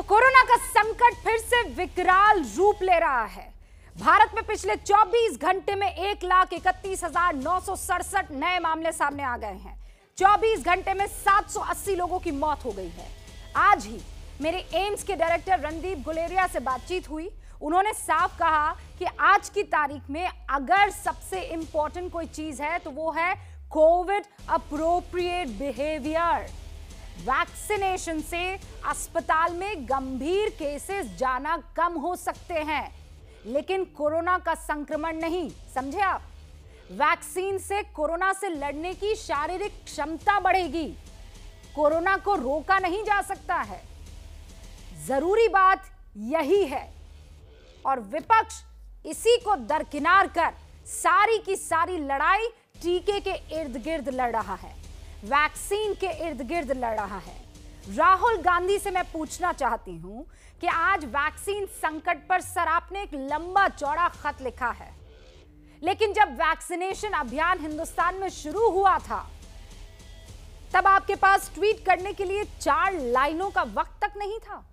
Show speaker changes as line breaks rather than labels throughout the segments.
Corona का संकट फिर से विकराल रूप ले रहा है। भारत में पिछले 24 घंटे में 1,31,967 नए मामले सामने आ गए हैं। 24 घंटे में 780 लोगों की मौत हो गई है। आज ही मेरे एम्स के डायरेक्टर रणदीप गुलेरिया से बातचीत हुई। उन्होंने साफ कहा कि आज की तारीख में अगर सबसे इंपॉर्टेंट कोई चीज है तो वो है कोविड अप्रोप्रिएट बिहेवियर। वैक्सीनेशन से अस्पताल में गंभीर केसेस जाना कम हो सकते हैं, लेकिन कोरोना का संक्रमण नहीं। समझे आप? वैक्सीन से कोरोना से लड़ने की शारीरिक क्षमता बढ़ेगी। कोरोना को रोका नहीं जा सकता है। जरूरी बात यही है और विपक्ष इसी को दरकिनार कर सारी की सारी लड़ाई टीके के इर्द गिर्द लड़ रहा है, वैक्सीन के इर्द गिर्द लड़ रहा है। राहुल गांधी से मैं पूछना चाहती हूं कि आज वैक्सीन संकट पर सर आपने एक लंबा चौड़ा खत लिखा है, लेकिन जब वैक्सीनेशन अभियान हिंदुस्तान में शुरू हुआ था तब आपके पास ट्वीट करने के लिए 4 लाइनों का वक्त तक नहीं था।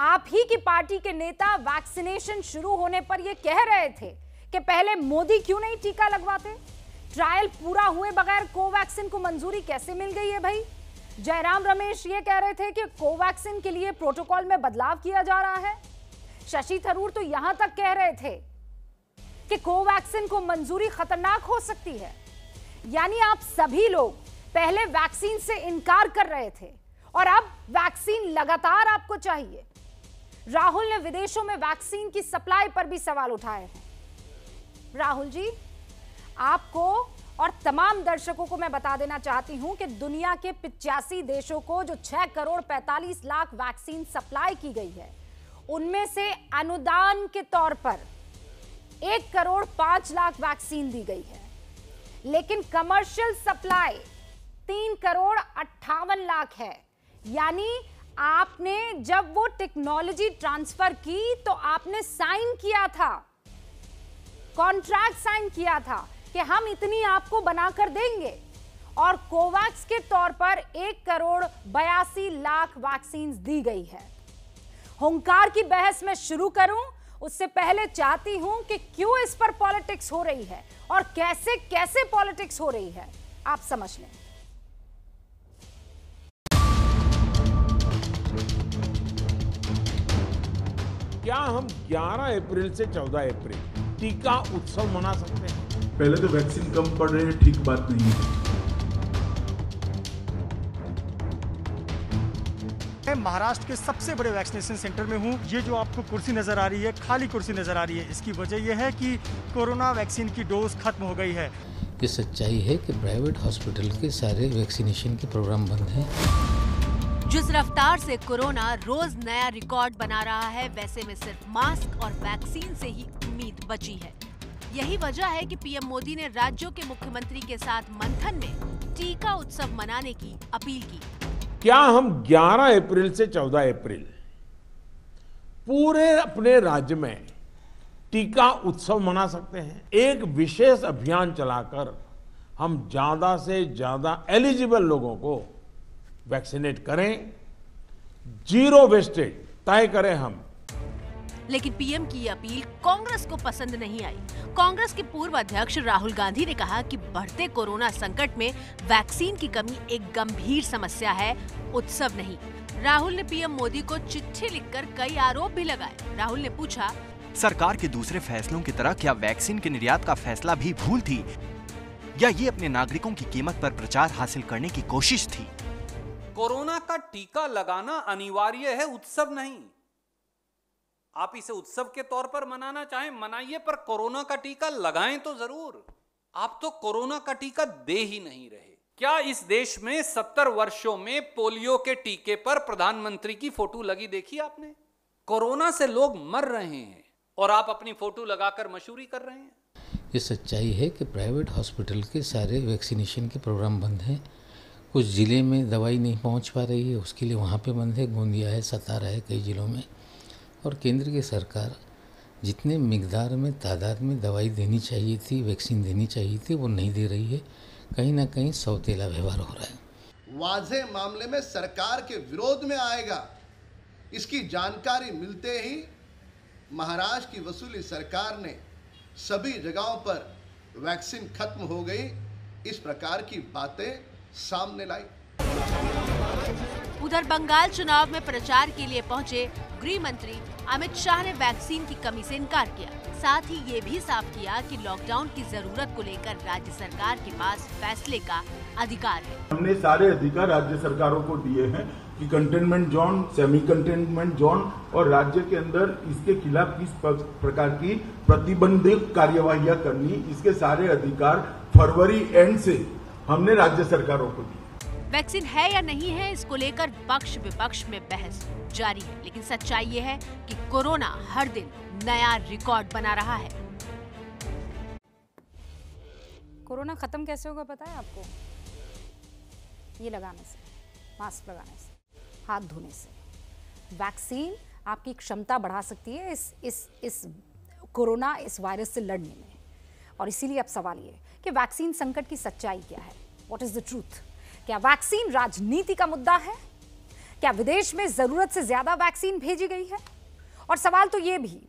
आप ही की पार्टी के नेता वैक्सीनेशन शुरू होने पर यह कह रहे थे कि पहले मोदी क्यों नहीं टीका लगवाते। ट्रायल पूरा हुए बगैर कोवैक्सीन को मंजूरी कैसे मिल गई है भाई? जयराम रमेश ये कह रहे थे कि कोवैक्सीन के लिए प्रोटोकॉल में बदलाव किया जा रहा है। शशि थरूर तो यहां तक कह रहे थे कि कोवैक्सीन को मंजूरी खतरनाक हो सकती है। यानी आप सभी लोग पहले वैक्सीन से इनकार कर रहे थे और अब वैक्सीन लगातार आपको चाहिए। राहुल ने विदेशों में वैक्सीन की सप्लाई पर भी सवाल उठाए हैं। राहुल जी, आपको और तमाम दर्शकों को मैं बता देना चाहती हूं कि दुनिया के 85 देशों को जो 6 करोड़ 45 लाख वैक्सीन सप्लाई की गई है, उनमें से अनुदान के तौर पर 1 करोड़ 5 लाख वैक्सीन दी गई है, लेकिन कमर्शियल सप्लाई 3 करोड़ 58 लाख है। यानी आपने जब वो टेक्नोलॉजी ट्रांसफर की तो आपने साइन किया था, कॉन्ट्रैक्ट साइन किया था कि हम इतनी आपको बनाकर देंगे, और कोवैक्स के तौर पर 1 करोड़ 82 लाख वैक्सीन दी गई है। हुंकार की बहस में शुरू करूं उससे पहले चाहती हूं कि क्यों इस पर पॉलिटिक्स हो रही है और कैसे कैसे पॉलिटिक्स हो रही है, आप समझ लें।
क्या हम 11 अप्रैल से 14 अप्रैल टीका उत्सव मना सकते हैं?
पहले तो वैक्सीन कम पड़ रहे हैं, ठीक बात नहीं है।
मैं महाराष्ट्र के सबसे बड़े वैक्सीनेशन सेंटर में हूं। ये जो आपको कुर्सी नजर आ रही है, खाली कुर्सी नजर आ रही है, इसकी वजह यह है कि कोरोना वैक्सीन की डोज खत्म हो गई है।
ये सच्चाई है कि प्राइवेट हॉस्पिटल के सारे वैक्सीनेशन के प्रोग्राम बंद हैं।
जिस रफ्तार से कोरोना रोज नया रिकॉर्ड बना रहा है, वैसे में सिर्फ मास्क और वैक्सीन से ही उम्मीद बची है। यही वजह है कि पीएम मोदी ने राज्यों के मुख्यमंत्री के साथ मंथन में टीका उत्सव मनाने की अपील की।
क्या हम 11 अप्रैल से 14 अप्रैल पूरे अपने राज्य में टीका उत्सव मना सकते हैं? एक विशेष अभियान चलाकर हम ज्यादा से ज्यादा एलिजिबल लोगों को वैक्सीनेट करें, जीरो वेस्टेज तय करें हम।
लेकिन पीएम की ये अपील कांग्रेस को पसंद नहीं आई। कांग्रेस के पूर्व अध्यक्ष राहुल गांधी ने कहा कि बढ़ते कोरोना संकट में वैक्सीन की कमी एक गंभीर समस्या है, उत्सव नहीं। राहुल ने पीएम मोदी को चिट्ठी लिखकर कई आरोप भी लगाए। राहुल ने पूछा,
सरकार के दूसरे फैसलों की तरह क्या वैक्सीन के निर्यात का फैसला भी भूल थी, या ये अपने नागरिकों की कीमत पर प्रचार हासिल करने की कोशिश थी?
कोरोना का टीका लगाना अनिवार्य है, उत्सव नहीं। आप इसे उत्सव के तौर पर मनाना चाहें मनाइए, पर कोरोना का टीका लगाएं तो जरूर। आप तो कोरोना का टीका दे ही नहीं रहे। क्या इस देश में 70 वर्षों में पोलियो के टीके पर प्रधानमंत्री की फोटो लगी देखी आपने? कोरोना से लोग मर रहे हैं और आप अपनी फोटो लगाकर मशहूरी कर रहे हैं।
ये सच्चाई है कि प्राइवेट हॉस्पिटल के सारे वैक्सीनेशन के प्रोग्राम बंद हैं। कुछ ज़िले में दवाई नहीं पहुंच पा रही है, उसके लिए वहाँ पे बंद है। गोंदिया है, सतारा है, कई ज़िलों में। और केंद्र की सरकार जितने मिकदार में, तादाद में दवाई देनी चाहिए थी, वैक्सीन देनी चाहिए थी, वो नहीं दे रही है। कहीं ना कहीं सौतेला व्यवहार हो रहा है।
वाज़े मामले में सरकार के विरोध में आएगा इसकी जानकारी मिलते ही महाराष्ट्र की वसूली सरकार ने सभी जगहों पर वैक्सीन खत्म हो गई, इस प्रकार की बातें सामने लाई।
उधर बंगाल चुनाव में प्रचार के लिए पहुंचे गृह मंत्री अमित शाह ने वैक्सीन की कमी से इनकार किया। साथ ही ये भी साफ किया कि लॉकडाउन की जरूरत को लेकर राज्य सरकार के पास फैसले का अधिकार है।
हमने सारे अधिकार राज्य सरकारों को दिए हैं कि containment zone, semi containment zone और राज्य के अंदर इसके खिलाफ किस प्रकार की प्रतिबंधित कार्यवाहियां करनी, इसके सारे अधिकार फरवरी एंड से हमने राज्य सरकारों को दिए।
वैक्सीन है या नहीं है, इसको लेकर पक्ष विपक्ष में बहस जारी है, लेकिन सच्चाई ये है कि कोरोना हर दिन नया रिकॉर्ड बना रहा है।
कोरोना खत्म कैसे होगा पता है आपको? ये लगाने से, मास्क लगाने से, हाथ धोने से। वैक्सीन आपकी क्षमता बढ़ा सकती है इस कोरोना, इस वायरस से लड़ने में। और इसीलिए अब सवाल ये कि वैक्सीन संकट की सच्चाई क्या है? What is the truth? क्या वैक्सीन राजनीति का मुद्दा है? क्या विदेश में जरूरत से ज्यादा वैक्सीन भेजी गई है? और सवाल तो ये भी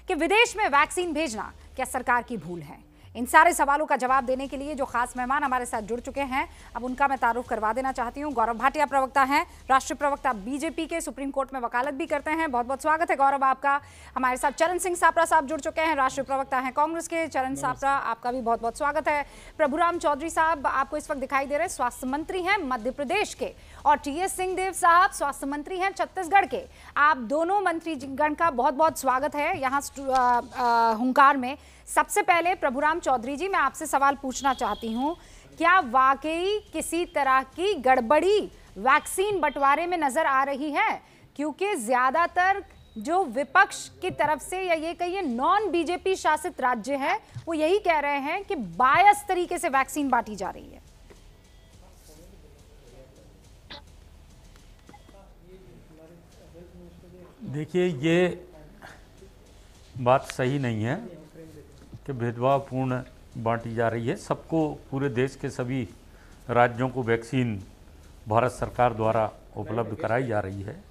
कि विदेश में वैक्सीन भेजना क्या सरकार की भूल है? इन सारे सवालों का जवाब देने के लिए जो खास मेहमान हमारे साथ जुड़ चुके हैं, अब उनका मैं तारुफ करवा देना चाहती हूं। गौरव भाटिया प्रवक्ता हैं, राष्ट्रीय प्रवक्ता बीजेपी के, सुप्रीम कोर्ट में वकालत भी करते हैं। बहुत बहुत स्वागत है गौरव आपका। हमारे साथ चरण सिंह सापरा साहब जुड़ चुके हैं, राष्ट्रीय प्रवक्ता हैं कांग्रेस के। चरण सापरा, आपका भी बहुत बहुत स्वागत है। प्रभुराम चौधरी साहब आपको इस वक्त दिखाई दे रहे हैं, स्वास्थ्य मंत्री हैं मध्य प्रदेश के। और टी.एस. सिंहदेव साहब स्वास्थ्य मंत्री हैं छत्तीसगढ़ के। आप दोनों मंत्रीगण का बहुत बहुत स्वागत है यहाँ हुंकार में। सबसे पहले प्रभुराम चौधरी जी, मैं आपसे सवाल पूछना चाहती हूँ, क्या वाकई किसी तरह की गड़बड़ी वैक्सीन बंटवारे में नजर आ रही है? क्योंकि ज्यादातर जो विपक्ष की तरफ से, या ये कहिए नॉन बीजेपी शासित राज्य है, वो यही कह रहे हैं कि बायस तरीके से वैक्सीन बांटी जा रही है।
देखिए, ये बात सही नहीं है कि भेदभावपूर्ण बांटी जा रही है। सबको, पूरे देश के सभी राज्यों को वैक्सीन भारत सरकार द्वारा उपलब्ध कराई जा रही है।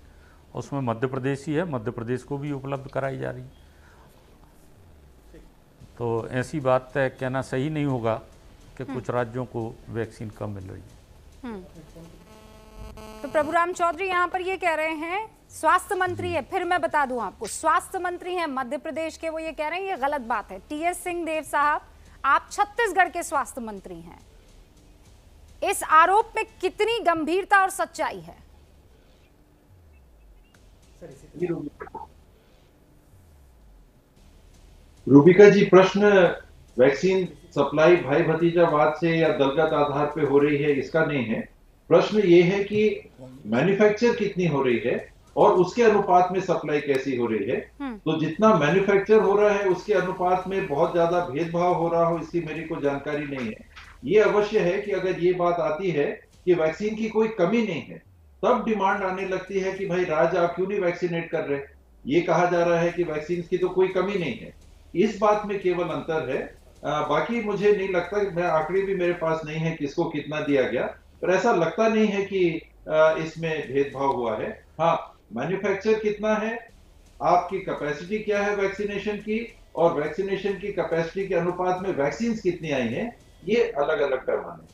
उसमें मध्य प्रदेश ही है, मध्य प्रदेश को भी उपलब्ध कराई जा रही है। तो ऐसी बात कहना सही नहीं होगा कि कुछ राज्यों को वैक्सीन कम मिल रही है।
तो प्रभुराम चौधरी यहाँ पर ये कह रहे हैं, स्वास्थ्य मंत्री है, फिर मैं बता दूं आपको, स्वास्थ्य मंत्री हैं मध्य प्रदेश के, वो ये कह रहे हैं ये गलत बात है। टी.एस. सिंहदेव साहब, आप छत्तीसगढ़ के स्वास्थ्य मंत्री हैं, इस आरोप में कितनी गंभीरता और सच्चाई है?
रूबिका जी, प्रश्न वैक्सीन सप्लाई भाई भतीजावाद से या दलगत आधार पे हो रही है इसका नहीं है। प्रश्न ये है कि मैन्युफैक्चर कितनी हो रही है और उसके अनुपात में सप्लाई कैसी हो रही है। तो जितना मैन्युफैक्चर हो रहा है उसके अनुपात में बहुत ज्यादा भेदभाव हो रहा हो, इसकी मेरी को जानकारी नहीं है। ये अवश्य है कि अगर ये बात आती है कि वैक्सीन की कोई कमी नहीं है, तब डिमांड आने लगती है कि भाई राज्य आप क्यों नहीं वैक्सीनेट कर रहे। ये कहा जा रहा है कि वैक्सीन की तो कोई कमी नहीं है। इस बात में केवल अंतर है। बाकी मुझे नहीं लगता, मैं आंकड़े भी मेरे पास नहीं है किसको कितना दिया गया, पर ऐसा लगता नहीं है कि इसमें भेदभाव हुआ है। हाँ, मैन्युफैक्चर कितना है, आपकी कैपेसिटी क्या है वैक्सीनेशन की, और वैक्सीनेशन की कैपेसिटी के अनुपात में वैक्सीन कितनी आई हैं, ये अलग अलग पैमाने।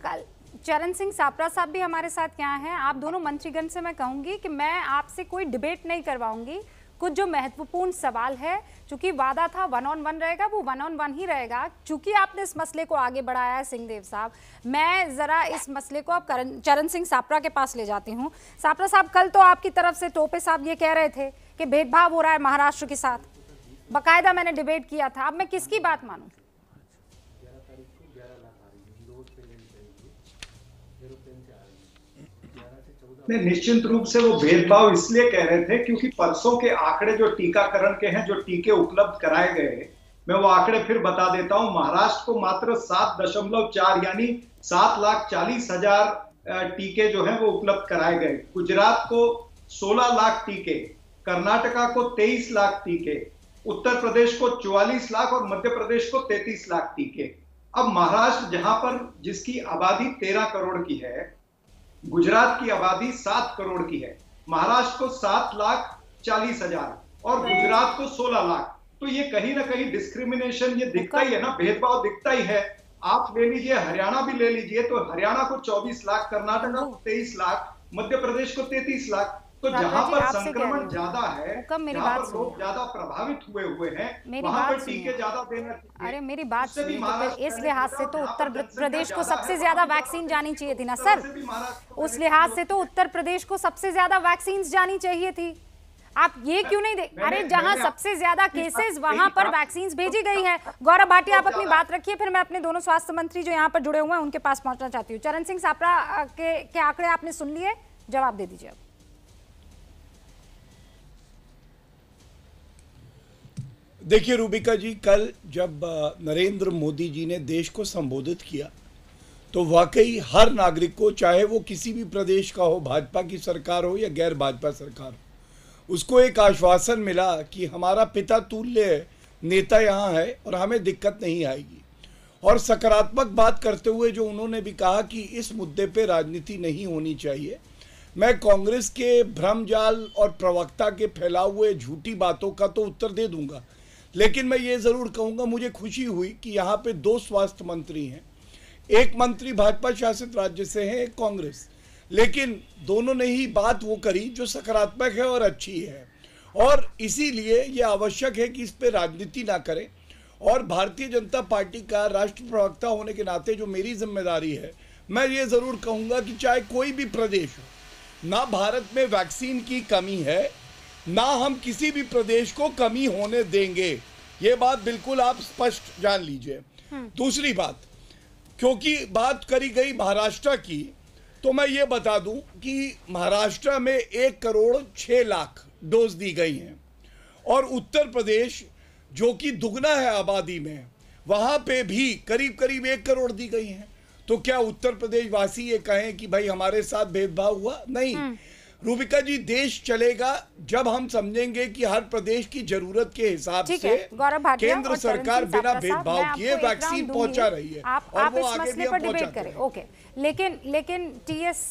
कल चरण सिंह सापरा साहब भी हमारे साथ यहाँ हैं। आप दोनों मंत्रीगण से मैं कहूंगी कि मैं आपसे कोई डिबेट नहीं करवाऊंगी। कुछ जो महत्वपूर्ण सवाल है, चूंकि वादा था 1-on-1 रहेगा, वो 1-on-1 ही रहेगा। चूंकि आपने इस मसले को आगे बढ़ाया है सिंहदेव साहब, मैं जरा इस मसले को अब चरण सिंह सापरा के पास ले जाती हूँ। सापरा साहब, कल तो आपकी तरफ से टोपे साहब ये कह रहे थे कि भेदभाव हो रहा है महाराष्ट्र के साथ, बाकायदा मैंने डिबेट किया था। अब मैं किसकी बात मानूं?
निश्चित रूप से वो भेदभाव इसलिए कह रहे थे क्योंकि परसों के आंकड़े जो टीकाकरण के हैं, जो टीके उपलब्ध कराए गए, मैं वो आंकड़े फिर बता देता हूं। महाराष्ट्र को मात्र 7.4 यानी 7,40,000 टीके जो हैं वो उपलब्ध कराए गए। गुजरात को 16 लाख टीके, कर्नाटका को 23 लाख टीके, उत्तर प्रदेश को 44 लाख और मध्य प्रदेश को 33 लाख टीके। अब महाराष्ट्र, जहां पर जिसकी आबादी 13 करोड़ की है, गुजरात की आबादी 7 करोड़ की है, महाराष्ट्र को 7,40,000 और गुजरात को 16 लाख। तो ये कहीं ना कहीं डिस्क्रिमिनेशन ये दिखता ही है ना, भेदभाव दिखता ही है। आप ले लीजिए, हरियाणा भी ले लीजिए, तो हरियाणा को 24 लाख, कर्नाटक को 23 लाख, मध्य प्रदेश को 33 लाख। तो जहां पर संक्रमण ज्यादा है, जहां पर लोग ज्यादा प्रभावित हुए हैं, वहां पर टीके ज्यादा देना चाहिए।
अरे मेरी बात सुनिए, तो इस लिहाज से तो उत्तर प्रदेश को सबसे ज्यादा वैक्सीन जानी चाहिए थी ना सर। उस लिहाज से तो उत्तर प्रदेश को सबसे ज्यादा वैक्सीन जानी चाहिए थी। आप ये क्यों नहीं दे? अरे जहां सबसे ज्यादा केसेस वहां पर वैक्सीन भेजी गई है। गौरव भाटिया, आप अपनी बात रखिए, फिर मैं अपने दोनों स्वास्थ्य मंत्री जो यहाँ पर जुड़े हुए हैं उनके पास पहुंचना चाहती हूँ। चरण सिंह सापरा के आंकड़े आपने सुन लिए, जवाब दे दीजिए।
देखिए रूबिका जी, कल जब नरेंद्र मोदी जी ने देश को संबोधित किया तो वाकई हर नागरिक को, चाहे वो किसी भी प्रदेश का हो, भाजपा की सरकार हो या गैर भाजपा सरकार हो, उसको एक आश्वासन मिला कि हमारा पिता तुल्य नेता यहाँ है और हमें दिक्कत नहीं आएगी। और सकारात्मक बात करते हुए जो उन्होंने भी कहा कि इस मुद्दे पे राजनीति नहीं होनी चाहिए। मैं कांग्रेस के भ्रमजाल और प्रवक्ता के फैलाए हुए झूठी बातों का तो उत्तर दे दूंगा, लेकिन मैं ये ज़रूर कहूँगा, मुझे खुशी हुई कि यहाँ पे 2 स्वास्थ्य मंत्री हैं। एक मंत्री भाजपा शासित राज्य से हैं, एक कांग्रेस, लेकिन दोनों ने ही बात वो करी जो सकारात्मक है और अच्छी है। और इसीलिए ये आवश्यक है कि इस पे राजनीति ना करें। और भारतीय जनता पार्टी का राष्ट्र प्रवक्ता होने के नाते जो मेरी जिम्मेदारी है, मैं ये ज़रूर कहूँगा कि चाहे कोई भी प्रदेश हो, ना भारत में वैक्सीन की कमी है, ना हम किसी भी प्रदेश को कमी होने देंगे। ये बात बिल्कुल आप स्पष्ट जान लीजिए। दूसरी बात, क्योंकि बात करी गई महाराष्ट्र की, तो मैं ये बता दूं कि महाराष्ट्र में 1 करोड़ 6 लाख डोज दी गई हैं और उत्तर प्रदेश जो कि दुगना है आबादी में, वहाँ पे भी करीब करीब 1 करोड़ दी गई हैं। तो क्या उत्तर प्रदेश वासी ये कहें कि भाई हमारे साथ भेदभाव हुआ? नहीं रूबिका जी, देश चलेगा जब हम समझेंगे कि हर प्रदेश की जरूरत के हिसाब से केंद्र सरकार बिना भेदभाव किए वैक्सीन पहुंचा रही है।
आप इस मसले पर डिबेट करें, ओके। लेकिन टीएस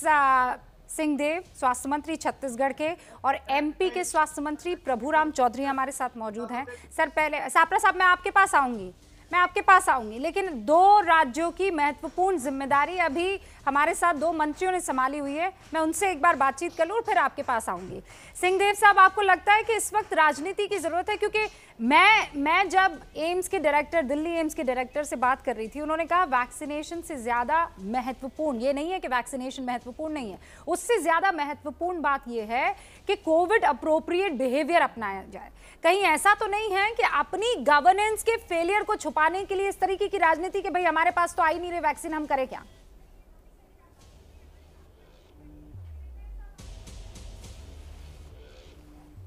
सिंहदेव स्वास्थ्य मंत्री छत्तीसगढ़ के और एमपी के स्वास्थ्य मंत्री प्रभुराम चौधरी हमारे साथ मौजूद हैं। सर, पहले सापरा साहब मैं आपके पास आऊंगी, लेकिन 2 राज्यों की महत्वपूर्ण जिम्मेदारी अभी हमारे साथ 2 मंत्रियों ने संभाली हुई है। मैं उनसे एक बार बातचीत कर लूं और फिर आपके पास आऊंगी। सिंहदेव साहब, आपको लगता है कि इस वक्त राजनीति की जरूरत है? क्योंकि मैं जब एम्स के डायरेक्टर, दिल्ली एम्स के डायरेक्टर से बात कर रही थी, उन्होंने कहा वैक्सीनेशन से ज्यादा महत्वपूर्ण ये नहीं है कि वैक्सीनेशन महत्वपूर्ण नहीं है, उससे ज्यादा महत्वपूर्ण बात यह है कि कोविड अप्रोप्रिएट बिहेवियर अपनाया जाए। कहीं ऐसा तो नहीं है कि अपनी गवर्नेंस के फेलियर को छुपाने के लिए इस तरीके की राजनीति कि भाई हमारे पास तो आई नहीं रही वैक्सीन, हम करें क्या?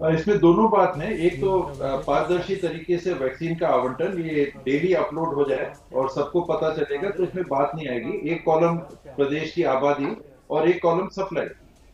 इसमें दोनों बात है। एक तो पारदर्शी तरीके से वैक्सीन का आवंटन ये डेली अपलोड हो जाए और सबको पता चलेगा, तो इसमें बात नहीं आएगी। एक कॉलम प्रदेश की आबादी और एक कॉलम सप्लाई,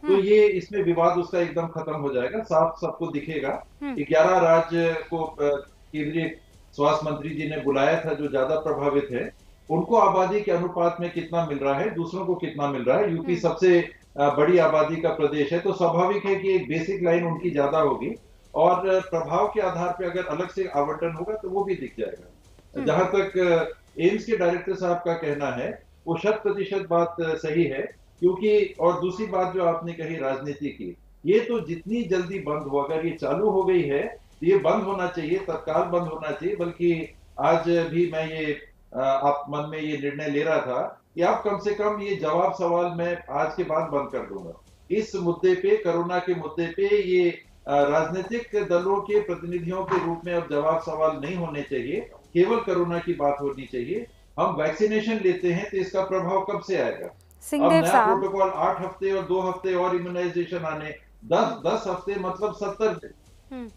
तो ये इसमें विवाद उसका एकदम खत्म हो जाएगा, साफ सबको दिखेगा। 11 राज्य को केंद्रीय स्वास्थ्य मंत्री जी ने बुलाया था जो ज्यादा प्रभावित है, उनको आबादी के अनुपात में कितना मिल रहा है, दूसरों को कितना मिल रहा है। यूपी सबसे बड़ी आबादी का प्रदेश है, तो स्वाभाविक है कि एक बेसिक लाइन उनकी ज्यादा होगी और प्रभाव के आधार पर अगर अलग से आवंटन होगा तो वो भी दिख जाएगा। जहां तक एम्स के डायरेक्टर साहब का कहना है, वो 100% बात सही है, क्योंकि और दूसरी बात जो आपने कही राजनीति की, ये तो जितनी जल्दी बंद हो, अगर ये चालू हो गई है तो ये बंद होना चाहिए, तत्काल बंद होना चाहिए। बल्कि आज भी मैं ये आप मन में ये निर्णय ले रहा था कि आप कम से कम ये जवाब सवाल मैं आज के बाद बंद कर दूंगा। इस मुद्दे पे, कोरोना के मुद्दे पे ये राजनीतिक दलों के प्रतिनिधियों के रूप में अब जवाब सवाल नहीं होने चाहिए, केवल कोरोना की बात होनी चाहिए। हम वैक्सीनेशन लेते हैं तो इसका प्रभाव कब से आएगा? अब नया प्रोटोकॉल 8 हफ्ते और 2 हफ्ते और इम्यूनाइजेशन आने, 10 हफ्ते मतलब 70 दिन।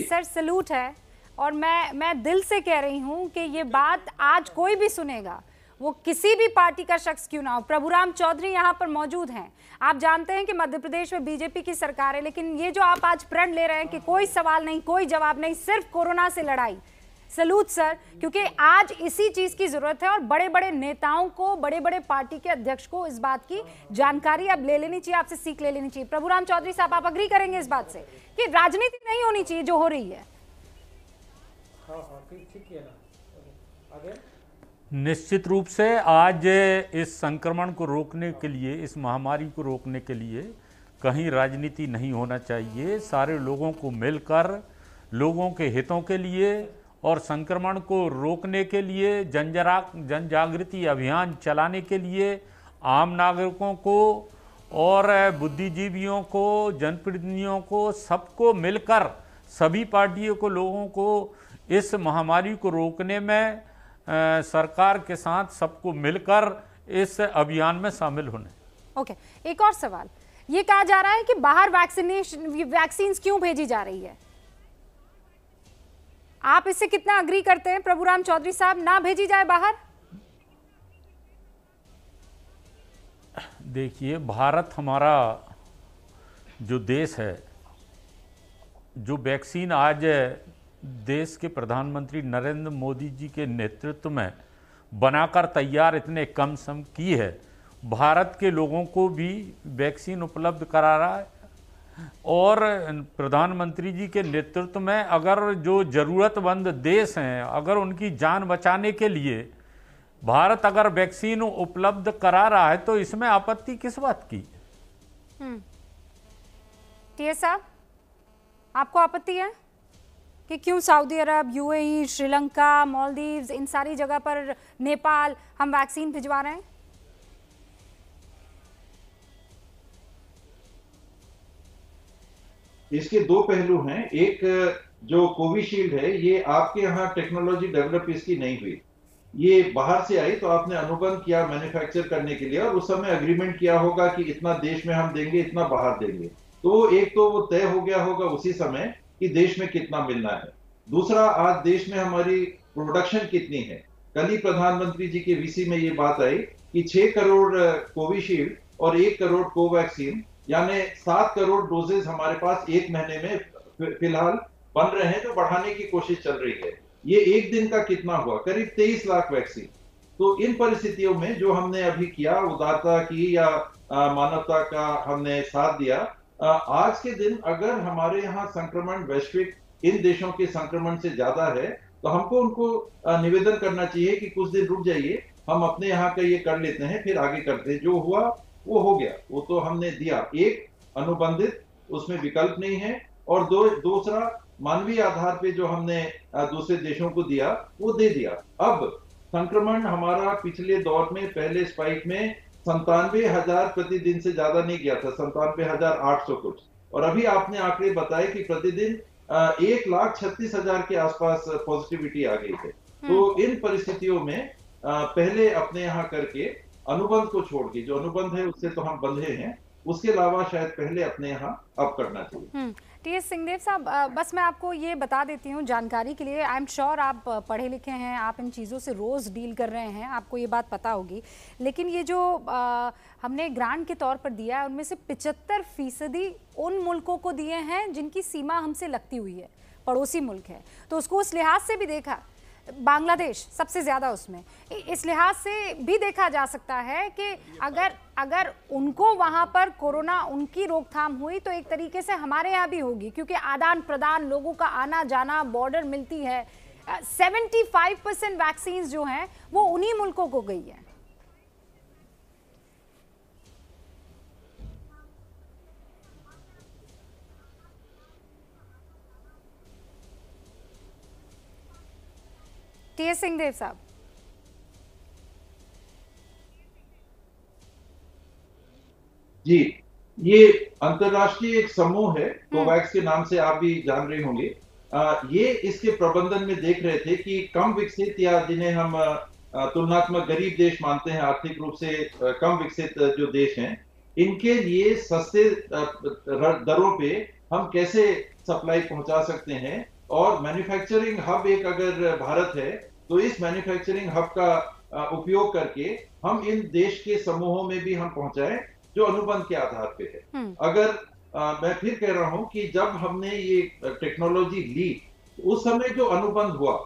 सर सलूट है, और मैं दिल से कह रही हूं कि ये बात आज कोई भी सुनेगा, वो किसी भी पार्टी का शख्स क्यों ना हो। प्रभुराम चौधरी यहाँ पर मौजूद हैं। आप जानते हैं कि मध्य प्रदेश में बीजेपी की सरकार है, लेकिन ये जो आप आज प्रण ले रहे हैं कि कोई सवाल नहीं, कोई जवाब नहीं, सिर्फ कोरोना से लड़ाई, सलूट सर, क्योंकि आज इसी चीज की जरूरत है और बड़े बड़े नेताओं को, बड़े बड़े पार्टी के अध्यक्ष को इस बात की जानकारी अब ले लेनी चाहिए, आपसे सीख ले लेनी चाहिए। प्रभुराम चौधरी साहब, आप अग्री करेंगे इस बात से कि राजनीति नहीं होनी चाहिए जो हो रही है?
निश्चित रूप से आज इस संक्रमण को रोकने के लिए, इस महामारी को रोकने के लिए कहीं राजनीति नहीं होना चाहिए। सारे लोगों को मिलकर लोगों के हितों के लिए और संक्रमण को रोकने के लिए, जन जागृति अभियान चलाने के लिए आम नागरिकों को और बुद्धिजीवियों को, जनप्रतिनिधियों को, सबको मिलकर, सभी पार्टियों को, लोगों को इस महामारी को रोकने में सरकार के साथ सबको मिलकर इस अभियान में शामिल होने।
ओके, एक और सवाल, ये कहा जा रहा है कि बाहर वैक्सीन क्यों भेजी जा रही है? आप इससे कितना अग्री करते हैं प्रभुराम चौधरी साहब, ना भेजी जाए बाहर?
देखिए, भारत हमारा जो देश है, जो वैक्सीन आज देश के प्रधानमंत्री नरेंद्र मोदी जी के नेतृत्व में बनाकर तैयार इतने कम समय की है, भारत के लोगों को भी वैक्सीन उपलब्ध करा रहा है। और प्रधानमंत्री जी के नेतृत्व में अगर जो ज़रूरतमंद देश हैं, अगर उनकी जान बचाने के लिए भारत अगर वैक्सीन उपलब्ध करा रहा है तो इसमें आपत्ति किस बात की?
टीएस साहब, आपको आपत्ति है कि क्यों सऊदी अरब, यूएई, श्रीलंका, मालदीव्स, इन सारी जगह पर, नेपाल, हम वैक्सीन भिजवा रहे हैं?
इसके दो पहलू हैं। एक जो कोविशील्ड है, ये आपके यहाँ टेक्नोलॉजी डेवलप इसकी नहीं हुई, ये बाहर से आई, तो आपने अनुबंध किया मैन्युफैक्चर करने के लिए और उस समय एग्रीमेंट किया होगा कि इतना देश में हम देंगे, इतना बाहर देंगे। तो एक तो वो तय हो गया होगा उसी समय कि देश में कितना मिलना है। दूसरा, आज देश में हमारी प्रोडक्शन कितनी है। कल ही प्रधानमंत्री जी के वीसी में ये बात आई कि 6 करोड़ कोविशील्ड और 1 करोड़ कोवैक्सीन, यानी 7 करोड़ डोजेज हमारे पास एक महीने में फिलहाल बन रहे हैं, जो बढ़ाने की कोशिश चल रही है। ये एक दिन का कितना हुआ? करीब 23 लाख वैक्सीन। तो इन परिस्थितियों में जो हमने अभी किया, उदारता की या मानवता का हमने साथ दिया, आज के दिन अगर हमारे यहाँ संक्रमण वैश्विक इन देशों के संक्रमण से ज्यादा है, तो हमको उनको निवेदन करना चाहिए कि कुछ दिन रुक जाइए, हम अपने यहाँ का ये कर लेते हैं, फिर आगे करते हैं। जो हुआ वो हो गया, वो तो हमने दिया, एक अनुबंधित, उसमें विकल्प नहीं है। और दूसरा, मानवीय आधार पे जो हमने दूसरे देशों को दिया, वो दे दिया। अब संक्रमण हमारा पिछले दौर में, पहले स्पाइक में 97,000 प्रतिदिन से ज्यादा नहीं गया था, 97,800 कुछ। और अभी आपने आंकड़े बताए कि प्रतिदिन 1,36,000 के आसपास पॉजिटिविटी आ गई है। तो इन परिस्थितियों में पहले अपने यहाँ करके अनुबंध को छोड़ के, जो अनुबंध है उससे तो हम बंधे हैं, उसके अलावा शायद पहले अपने यहाँ अब करना चाहिए।
टीएस सिंहदेव साहब, बस मैं आपको ये बता देती हूँ जानकारी के लिए, आई एम श्योर आप पढ़े लिखे हैं, आप इन चीज़ों से रोज़ डील कर रहे हैं, आपको ये बात पता होगी। लेकिन ये जो हमने ग्रांट के तौर पर दिया है, उनमें से 75% उन मुल्कों को दिए हैं जिनकी सीमा हमसे लगती हुई है, पड़ोसी मुल्क है। तो उसको उस लिहाज से भी देखा, बांग्लादेश सबसे ज़्यादा उसमें, इस लिहाज से भी देखा जा सकता है कि अगर उनको वहाँ पर कोरोना, उनकी रोकथाम हुई तो एक तरीके से हमारे यहाँ भी होगी, क्योंकि आदान प्रदान, लोगों का आना जाना, बॉर्डर मिलती है। 75% वैक्सीन जो हैं वो उन्हीं मुल्कों को गई है। टीएस सिंहदेव साहब,
जी, ये अंतर्राष्ट्रीय एक समूह है, कोवैक्स के नाम से आप भी जान रहे होंगे। ये इसके प्रबंधन में देख रहे थे कि कम विकसित या जिन्हें हम तुलनात्मक गरीब देश मानते हैं, आर्थिक रूप से कम विकसित जो देश हैं, इनके लिए सस्ते दरों पे हम कैसे सप्लाई पहुंचा सकते हैं। और मैन्युफैक्चरिंग हब एक अगर भारत है, तो इस मैन्युफैक्चरिंग हब का उपयोग करके हम इन देश के समूहों में भी हम पहुंचाएं जो अनुबंध के आधार पे है। अगर मैं फिर कह रहा हूं कि जब हमने ये टेक्नोलॉजी ली, उस समय जो अनुबंध हुआ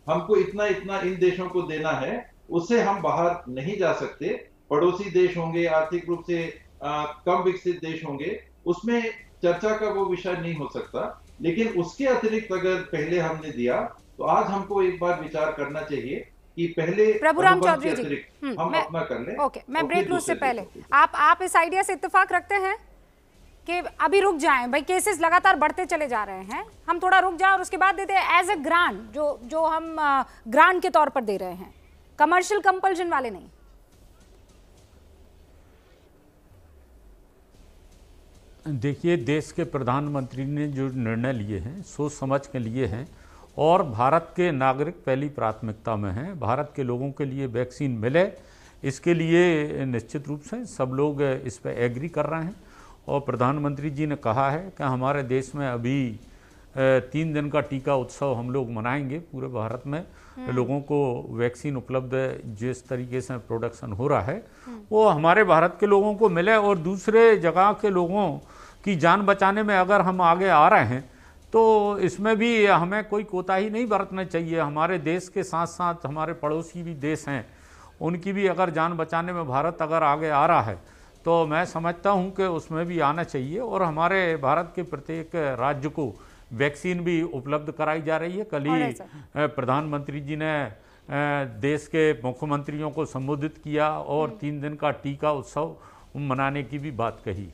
हमको इतना इतना इन देशों को देना है, उससे हम बाहर नहीं जा सकते। पड़ोसी देश होंगे, आर्थिक रूप से कम विकसित देश होंगे, उसमें चर्चा का वो विषय नहीं हो सकता। लेकिन उसके अतिरिक्त अगर पहले हमने दिया तो आज हमको एक बार विचार करना चाहिए कि पहले
प्रभुराम चौधरी जी
हम अपना कर लें।
ओके, मैं ब्रेक लूँ उससे पहले आप इस आइडिया से इत्तेफाक रखते हैं कि अभी रुक जाएं भाई, केसेस लगातार बढ़ते चले जा रहे हैं, हम थोड़ा रुक जाएं और उसके बाद देते हैं एज ए ग्रांट, जो हम ग्रांट के तौर पर दे रहे हैं, कमर्शियल कंपल्शन वाले नहीं।
देखिए, देश के प्रधानमंत्री ने जो निर्णय लिए हैं सोच समझ के लिए हैं और भारत के नागरिक पहली प्राथमिकता में हैं। भारत के लोगों के लिए वैक्सीन मिले, इसके लिए निश्चित रूप से सब लोग इस पर एग्री कर रहे हैं। और प्रधानमंत्री जी ने कहा है कि हमारे देश में अभी 3 दिन का टीका उत्सव हम लोग मनाएंगे। पूरे भारत में लोगों को वैक्सीन उपलब्ध जिस तरीके से प्रोडक्शन हो रहा है वो हमारे भारत के लोगों को मिले और दूसरे जगह के लोगों की जान बचाने में अगर हम आगे आ रहे हैं तो इसमें भी हमें कोई कोताही नहीं बरतना चाहिए। हमारे देश के साथ साथ हमारे पड़ोसी भी देश हैं, उनकी भी अगर जान बचाने में भारत अगर आगे आ रहा है तो मैं समझता हूं कि उसमें भी आना चाहिए। और हमारे भारत के प्रत्येक राज्य को वैक्सीन भी उपलब्ध कराई जा रही है। कल ही प्रधानमंत्री जी ने देश के मुख्यमंत्रियों को संबोधित किया और 3 दिन का टीका उत्सव मनाने की भी बात कही।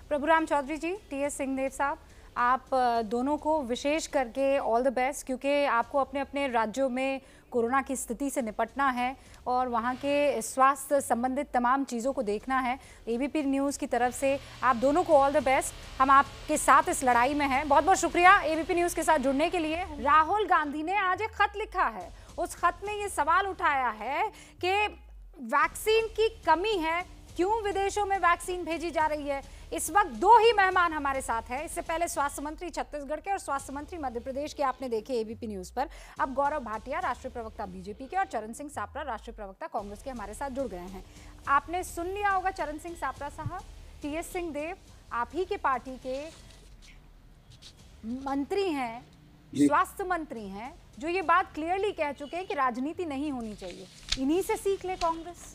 प्रभुराम चौधरी जी, टीएस सिंहदेव साहब, आप दोनों को विशेष करके ऑल द बेस्ट, क्योंकि आपको अपने अपने राज्यों में कोरोना की स्थिति से निपटना है और वहाँ के स्वास्थ्य संबंधित तमाम चीज़ों को देखना है। एबीपी न्यूज़ की तरफ से आप दोनों को ऑल द बेस्ट, हम आपके साथ इस लड़ाई में हैं। बहुत बहुत शुक्रिया एबीपी न्यूज़ के साथ जुड़ने के लिए। राहुल गांधी ने आज एक खत लिखा है, उस खत में ये सवाल उठाया है कि वैक्सीन की कमी है, क्यों विदेशों में वैक्सीन भेजी जा रही है। इस वक्त 2 ही मेहमान हमारे साथ हैं। इससे पहले स्वास्थ्य मंत्री छत्तीसगढ़ के और स्वास्थ्य मंत्री मध्य प्रदेश के आपने देखे एबीपी न्यूज पर। अब गौरव भाटिया, राष्ट्रीय प्रवक्ता बीजेपी के, और चरण सिंह सापरा, राष्ट्रीय प्रवक्ता कांग्रेस के, हमारे साथ जुड़ गए हैं। आपने सुन लिया होगा चरण सिंह सापरा साहब, टीएस सिंहदेव आप ही के पार्टी के मंत्री हैं, स्वास्थ्य मंत्री हैं, जो ये बात क्लियरली कह चुके हैं कि राजनीति नहीं होनी चाहिए। इन्हीं से सीख ले कांग्रेस।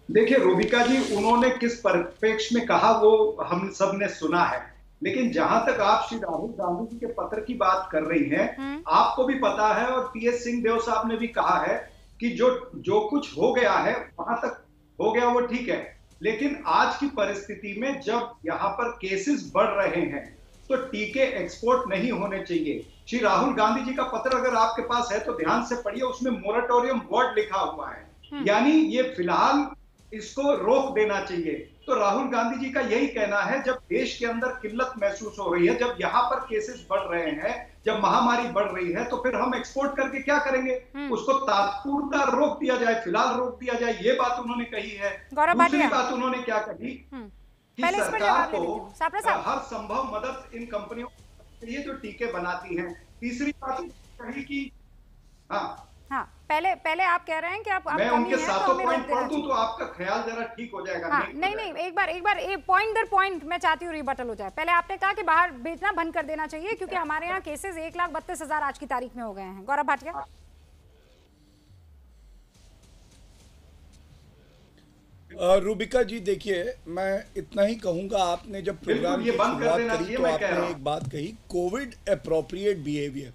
देखिए रूबिका जी, उन्होंने किस परिप्रेक्ष्य में कहा वो हम सब ने सुना है, लेकिन जहां तक आप श्री राहुल गांधी जी के पत्र की बात कर रही हैं, आपको भी पता है और टीएस सिंहदेव साहब ने भी कहा है कि जो कुछ हो गया है वहां तक हो गया वो ठीक है, लेकिन आज की परिस्थिति में जब यहाँ पर केसेस बढ़ रहे हैं तो टीके एक्सपोर्ट नहीं होने चाहिए। श्री राहुल गांधी जी का पत्र अगर आपके पास है तो ध्यान से पढ़िए, उसमें मोरेटोरियम वर्ड लिखा हुआ है, यानी ये फिलहाल इसको रोक देना चाहिए। तो राहुल गांधी जी का यही कहना है, जब देश के अंदर किल्लत महसूस हो रही है, जब यहाँ पर केसेस बढ़ रहे हैं, जब महामारी बढ़ रही है, तो फिर हम एक्सपोर्ट करके क्या करेंगे, उसको तात्पुरता रोक दिया जाए, फिलहाल रोक दिया जाए, ये बात उन्होंने कही है। दूसरी बात उन्होंने क्या कही कि सरकार को हर संभव मदद इन कंपनियों के लिए जो टीके बनाती हैं। तीसरी बात कही कि
हाँ, पहले आप कह रहे हैं कि आप
मैं उनके सातों पॉइंट पढ़ दूं तो आपका ख्याल जरा ठीक हो जाएगा।
हाँ, नहीं, एक बार पॉइंट दर पॉइंट मैं चाहती हूँ रिबटल हो जाए। पहले आपने कहा कि बाहर बेचना बंद कर देना चाहिए क्योंकि हमारे यहाँ केसेस 1,32,000 आज की तारीख में हो गए हैं। गौरव भाटिया,
रूबिका जी, देखिए मैं इतना ही कहूंगा, आपने जब प्रोग्राम की शुरुआत करी तो आपने एक बात कही, कोविड अप्रोप्रिएट बिहेवियर।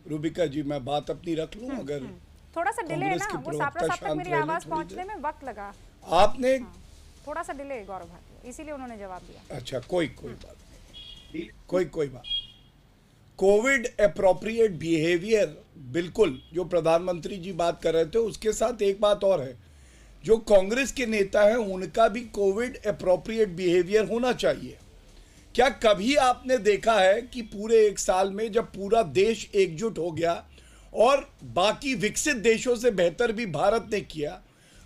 रूबिका जी, मैं बात अपनी रख लूं, अगर
थोड़ा सा डिले है ना, वो सापरा साहब तक मेरी आवाज पहुंचने में वक्त लगा,
आपने
थोड़ा सा डिले गौरव भाटिया, इसीलिए उन्होंने जवाब दिया।
अच्छा, कोई बात नहीं, कोई बात। कोविड अप्रोप्रिएट बिहेवियर, बिल्कुल जो प्रधानमंत्री जी बात कर रहे थे, उसके साथ एक बात और है, जो कांग्रेस के नेता हैं उनका भी कोविड अप्रोप्रिएट बिहेवियर होना चाहिए। क्या कभी आपने देखा है कि पूरे 1 साल में जब पूरा देश एकजुट हो गया और बाकी विकसित देशों से बेहतर भी भारत ने किया,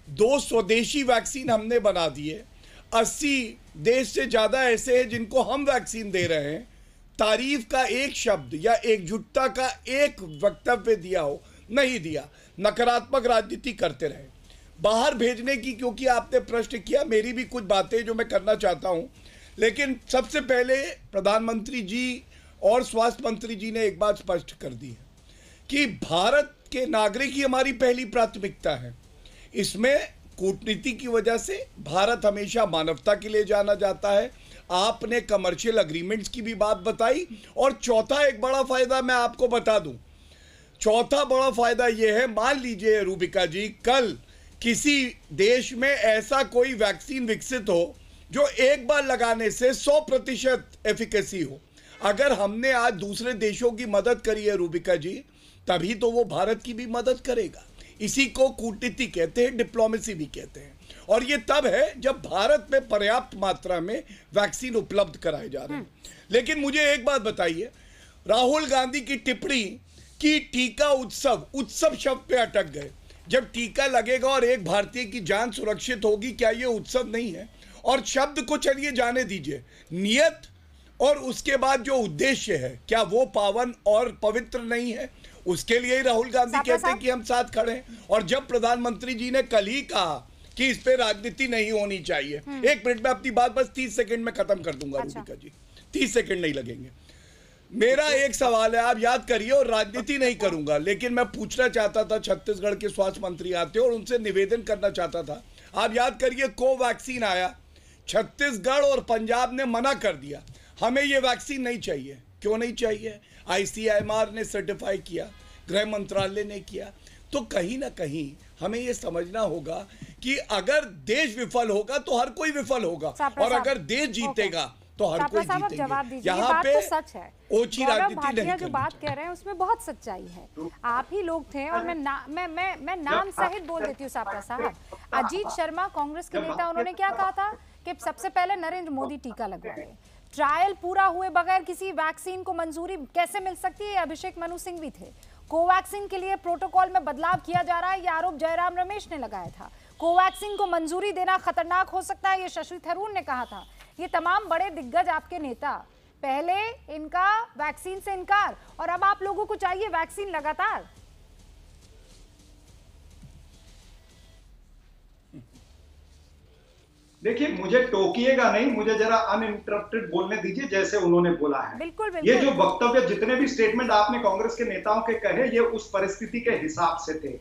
2 स्वदेशी वैक्सीन हमने बना दिए, 80 देश से ज़्यादा ऐसे हैं जिनको हम वैक्सीन दे रहे हैं, तारीफ का एक शब्द या एकजुटता का एक वक्तव्य दिया हो, नहीं दिया, नकारात्मक राजनीति करते रहे। बाहर भेजने की, क्योंकि आपने प्रश्न किया, मेरी भी कुछ बातें जो मैं करना चाहता हूं, लेकिन सबसे पहले प्रधानमंत्री जी और स्वास्थ्य मंत्री जी ने एक बात स्पष्ट कर दी है कि भारत के नागरिक ही हमारी पहली प्राथमिकता है। इसमें कूटनीति की वजह से भारत हमेशा मानवता के लिए जाना जाता है। आपने कमर्शियल अग्रीमेंट्स की भी बात बताई, और चौथा एक बड़ा फायदा मैं आपको बता दूं, चौथा बड़ा फायदा यह है, मान लीजिए रूबिका जी, कल किसी देश में ऐसा कोई वैक्सीन विकसित हो जो एक बार लगाने से 100% एफिकेसी हो। अगर हमने आज दूसरे देशों की मदद करी है रूबिका जी, तभी तो वो भारत की भी मदद करेगा। इसी को कूटनीति कहते हैं, डिप्लोमेसी भी कहते हैं, और ये तब है जब भारत में पर्याप्त मात्रा में वैक्सीन उपलब्ध कराए जा रहे हैं। लेकिन मुझे एक बात बताइए, राहुल गांधी की टिप्पणी कि टीका उत्सव शब्द पे अटक गए। जब टीका लगेगा और एक भारतीय की जान सुरक्षित होगी, क्या ये उत्सव नहीं है? और शब्द को चलिए जाने दीजिए, नियत और उसके बाद जो उद्देश्य है, क्या वो पावन और पवित्र नहीं है? उसके लिए ही राहुल गांधी कहते हैं कि हम साथ खड़े हैं। और जब प्रधानमंत्री जी ने कल ही कहा कि इस पे राजनीति नहीं होनी चाहिए, एक मिनट में अपनी बात बस 30 सेकंड में खत्म कर दूंगा रूबिका जी, 30 सेकंड नहीं लगेंगे। मेरा एक सवाल है, आप याद करिए, और राजनीति नहीं करूंगा, लेकिन मैं पूछना चाहता था, छत्तीसगढ़ के स्वास्थ्य मंत्री आते और उनसे निवेदन करना चाहता था। आप याद करिए, कोवैक्सीन आया, छत्तीसगढ़ और पंजाब ने मना कर दिया, हमें ये वैक्सीन नहीं चाहिए। क्यों नहीं चाहिए? ICMR ने सर्टिफाई किया, गृह मंत्रालय ने किया। तो कहीं ना कहीं हमें ये समझना होगा कि अगर देश विफल होगा तो हर कोई विफल होगा, और अगर देश जीतेगा तो हर कोई जीतेगा। यहाँ पे
सच है,
ओछी राजनीति नहीं
जो बात कह रहे हैं उसमें बहुत सच्चाई है। आप ही लोग थे, और मैं नाम सहित बोल देती हूँ सापरा साहब। अजीत शर्मा कांग्रेस के नेता, उन्होंने क्या कहा था कि सबसे पहले नरेंद्र मोदी टीका लगवाए। ट्रायल पूरा हुए बगैर किसी वैक्सीन को मंजूरी कैसे मिल सकती है? अभिषेक मनु सिंह भी थे। कोवैक्सीन के लिए प्रोटोकॉल में बदलाव किया जा रहा है, यह आरोप जयराम रमेश ने लगाया था। कोवैक्सीन को मंजूरी देना खतरनाक हो सकता है, ये शशि थरूर ने कहा था। ये तमाम बड़े दिग्गज आपके नेता, पहले इनका वैक्सीन से इनकार, और अब आप लोगों को चाहिए वैक्सीन लगातार।
देखिए, मुझे टोकिएगा नहीं, मुझे जरा अनइंटरप्टेड बोलने दीजिए जैसे उन्होंने बोला है।
बिल्कुल।
ये जो वक्तव्य, जितने भी स्टेटमेंट आपने कांग्रेस के नेताओं के कहे, ये उस परिस्थिति के हिसाब से थे।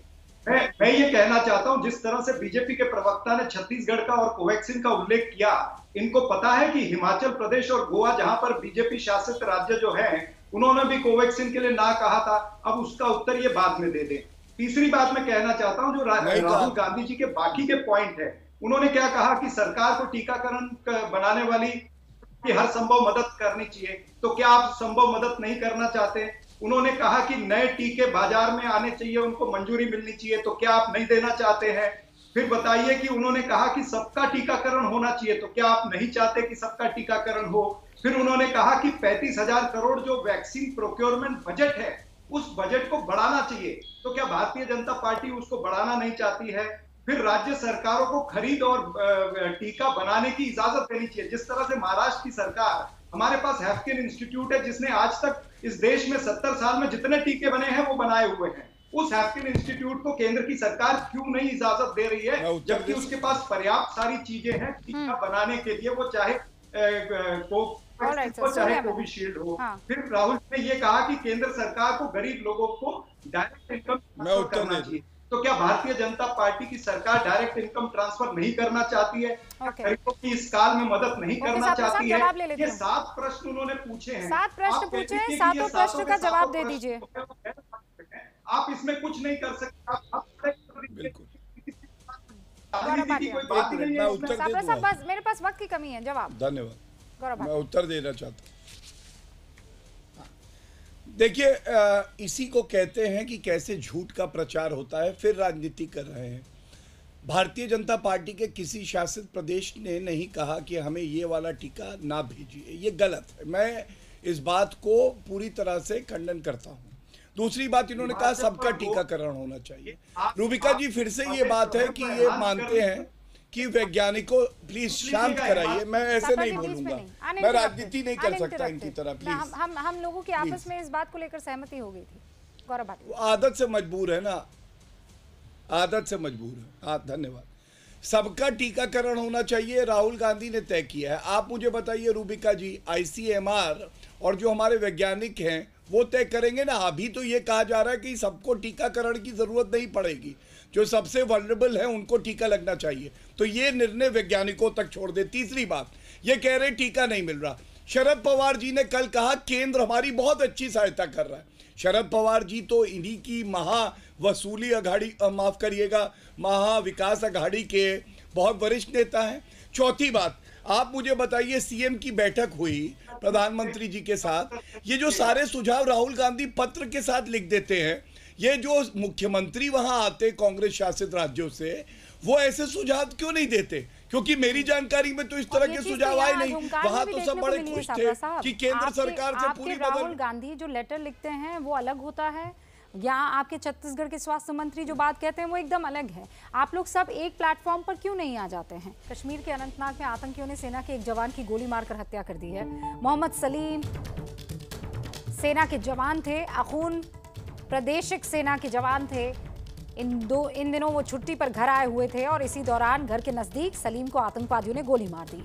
मैं ये कहना चाहता हूं, जिस तरह से बीजेपी के प्रवक्ता ने छत्तीसगढ़ का और कोवैक्सीन का उल्लेख किया, इनको पता है कि हिमाचल प्रदेश और गोवा, जहां पर बीजेपी शासित राज्य जो है, उन्होंने भी कोवैक्सीन के लिए ना कहा था। अब उसका उत्तर ये बाद में दे दें। तीसरी बात मैं कहना चाहता हूं, जो राहुल गांधी जी के बाकी के पॉइंट है, उन्होंने क्या कहा कि सरकार को टीकाकरण बनाने वाली की हर संभव मदद करनी चाहिए। तो क्या आप संभव मदद नहीं करना चाहते? उन्होंने कहा कि नए टीके बाजार में आने चाहिए, उनको मंजूरी मिलनी चाहिए। तो क्या आप नहीं देना चाहते हैं? फिर बताइए कि उन्होंने कहा कि सबका टीकाकरण होना चाहिए, तो क्या आप नहीं चाहते कि सबका टीकाकरण हो? फिर उन्होंने कहा कि 35,000 करोड़ जो वैक्सीन प्रोक्योरमेंट बजट है, उस बजट को बढ़ाना चाहिए। तो क्या भारतीय जनता पार्टी उसको बढ़ाना नहीं चाहती है? फिर राज्य सरकारों को खरीद और टीका बनाने की इजाजत देनी चाहिए। जिस तरह से महाराष्ट्र की सरकार, हमारे पास हैफकिन इंस्टीट्यूट है, जिसने आज तक इस देश में 70 साल में जितने टीके बने हैं वो बनाए हुए हैं। उस हैफकिन इंस्टीट्यूट को केंद्र की सरकार क्यों नहीं इजाजत दे रही है, जबकि उसके पास पर्याप्त सारी चीजें हैं टीका बनाने के लिए, वो चाहे चाहे कोविशील्ड हो। फिर राहुल ने ये कहा कि केंद्र सरकार को गरीब लोगों को डायरेक्ट इनकम करना चाहिए। तो क्या भारतीय जनता पार्टी की सरकार डायरेक्ट इनकम ट्रांसफर नहीं करना चाहती है? गरीबों की इस काल में मदद नहीं करना चाहती है? ये 7 प्रश्न उन्होंने पूछे हैं।
7 प्रश्न पूछे हैं, 7 प्रश्न का जवाब दे दीजिए।
आप इसमें कुछ नहीं कर सकते।
बस मेरे पास वक्त की कमी है। जवाब।
धन्यवाद। मैं उत्तर देना चाहता हूँ। देखिए, इसी को कहते हैं कि कैसे झूठ का प्रचार होता है, फिर राजनीति कर रहे हैं। भारतीय जनता पार्टी के किसी शासित प्रदेश ने नहीं कहा कि हमें ये वाला टीका ना भेजिए, ये गलत है। मैं इस बात को पूरी तरह से खंडन करता हूँ। दूसरी बात, इन्होंने कहा सबका टीकाकरण होना चाहिए। रूबिका जी, फिर से ये बात है कि ये मानते हैं कि वैज्ञानिकों, प्लीज शांत कराइए, मैं ऐसे नहीं बोलूंगा, मैं राजनीति नहीं कर सकता इनकी तरह, प्लीज।
हम लोगों की आपस में इस बात को लेकर सहमति हो गई थी। गौरव भाटी,
आदत से मजबूर है ना, आदत से मजबूर हैं। हाँ, धन्यवाद। सबका टीकाकरण होना चाहिए, राहुल गांधी ने तय किया है। आप मुझे बताइए रूबिका जी, आईसीएमआर और जो हमारे वैज्ञानिक हैं वो तय करेंगे ना। अभी तो ये कहा जा रहा है कि सबको टीकाकरण की जरूरत नहीं पड़ेगी, जो सबसे वल्नरेबल है उनको टीका लगना चाहिए। तो ये निर्णय वैज्ञानिकों तक छोड़ दे। तीसरी बात, ये कह रहे टीका नहीं मिल रहा। शरद पवार जी ने कल कहा केंद्र हमारी बहुत अच्छी सहायता कर रहा है। शरद पवार जी तो इन्हीं की महावसूली अघाड़ी, माफ करिएगा, महाविकास अघाड़ी के बहुत वरिष्ठ नेता हैं। चौथी बात, आप मुझे बताइए, सीएम की बैठक हुई प्रधानमंत्री जी के साथ, ये जो सारे सुझाव राहुल गांधी पत्र के साथ लिख देते हैं, ये जो मुख्यमंत्री वहां आते कांग्रेस शासित राज्यों से, वो ऐसे सुझाव क्यों नहीं देते? क्योंकि मेरी जानकारी में तो इस तरह के सुझाव आए नहीं। वहां तो सब बड़े खुश थे कि केंद्र सरकार से पूरी
राहुल गांधी जो लेटर लिखते हैं वो अलग होता है, यहाँ आपके छत्तीसगढ़ के स्वास्थ्य मंत्री जो बात कहते हैं वो एकदम अलग है। आप लोग सब एक प्लेटफॉर्म पर क्यों नहीं आ जाते हैं? कश्मीर के अनंतनाग में आतंकियों ने सेना के एक जवान की गोली मारकर हत्या कर दी है। मोहम्मद सलीम सेना के जवान थे, अखून प्रादेशिक सेना के जवान थे। इन दिनों वो छुट्टी पर घर आए हुए थे और इसी दौरान घर के नजदीक सलीम को आतंकवादियों ने गोली मार दी।